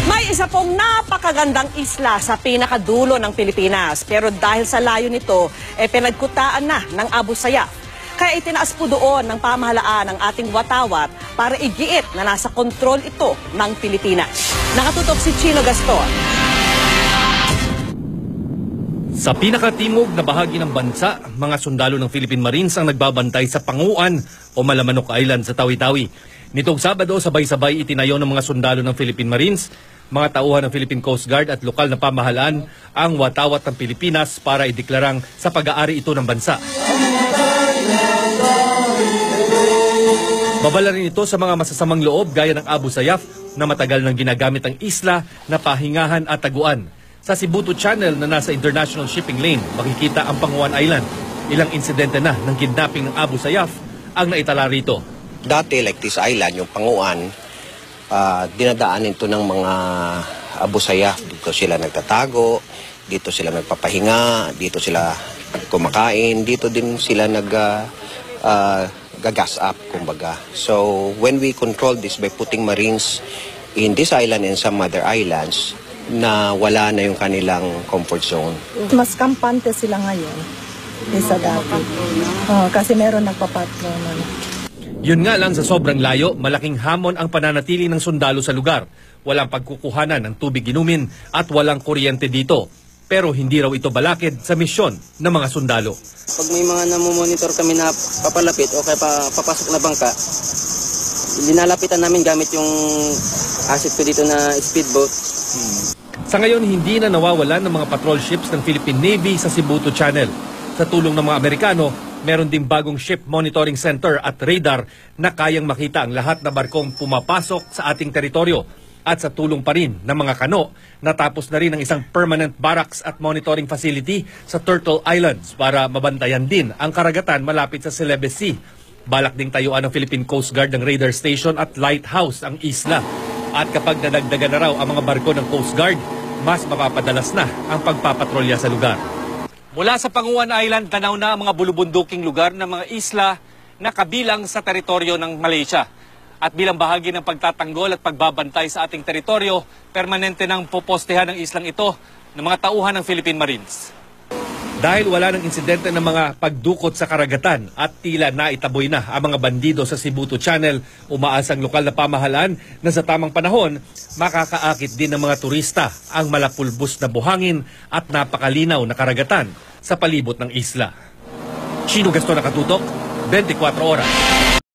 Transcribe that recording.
May isa pong napakagandang isla sa pinakadulo ng Pilipinas. Pero dahil sa layo nito, pinagkutaan na ng Abu Sayyaf. Kaya itinaas po doon ng pamahalaan ng ating watawat para igiit na nasa kontrol ito ng Pilipinas. Nakatutok si Chino Gaston. Sa pinakatimog na bahagi ng bansa, mga sundalo ng Philippine Marines ang nagbabantay sa Panguan o Malamanok Island sa Tawi-Tawi. Nitong Sabado, sabay-sabay itinayo ng mga sundalo ng Philippine Marines, mga tauhan ng Philippine Coast Guard at lokal na pamahalaan ang watawat ng Pilipinas para ideklarang sa pag-aari ito ng bansa. Babala rin ito sa mga masasamang loob gaya ng Abu Sayyaf na matagal nang ginagamit ang isla na pahingahan at taguan. Sa Sibuto Channel na nasa International Shipping Lane, makikita ang Panguan Island. Ilang insidente na ng kidnapping ng Abu Sayyaf ang naitala rito. Dati, like this island, yung Panguan, dinadaanin ito ng mga Abu Sayyaf. Dito sila nagtatago, dito sila nagpapahinga, dito sila kumakain, dito din sila gagas up, kumbaga. So, when we control this by putting Marines in this island and some other islands, na wala na yung kanilang comfort zone. Mas kampante sila ngayon kaysa dati. Kasi meron nagpapatrol. Yun nga lang, sa sobrang layo, malaking hamon ang pananatili ng sundalo sa lugar. Walang pagkukuhanan ng tubig inumin at walang kuryente dito. Pero hindi raw ito balakid sa misyon ng mga sundalo. Pag may mga namomonitor kami na papalapit o kaya papasok na bangka, linalapitan namin gamit yung asset ko dito na speedboat. Sa ngayon, hindi na nawawalan ng mga patrol ships ng Philippine Navy sa Sibuto Channel. Sa tulong ng mga Amerikano, meron ding bagong ship monitoring center at radar na kayang makita ang lahat na barkong pumapasok sa ating teritoryo. At sa tulong pa rin ng mga kano, natapos na rin ang isang permanent barracks at monitoring facility sa Turtle Islands para mabantayan din ang karagatan malapit sa Celebes Sea. Balak ding tayuan ng Philippine Coast Guard ng radar station at lighthouse ang isla. At kapag nadagdagan na raw ang mga barko ng Coast Guard, mas mapapadalas na ang pagpapatrolya sa lugar. Mula sa Panguan Island, tanaw na ang mga bulubunduking lugar ng mga isla na kabilang sa teritoryo ng Malaysia. At bilang bahagi ng pagtatanggol at pagbabantay sa ating teritoryo, permanente nang popostehan ng islang ito ng mga tauhan ng Philippine Marines. Dahil wala ng insidente ng mga pagdukot sa karagatan at tila naitaboy na ang mga bandido sa Sibuto Channel, umaasang lokal na pamahalaan na sa tamang panahon, makakaakit din ng mga turista ang malapulbos na buhangin at napakalinaw na karagatan sa palibot ng isla. Chino Gaston, nakatutok, 24 oras.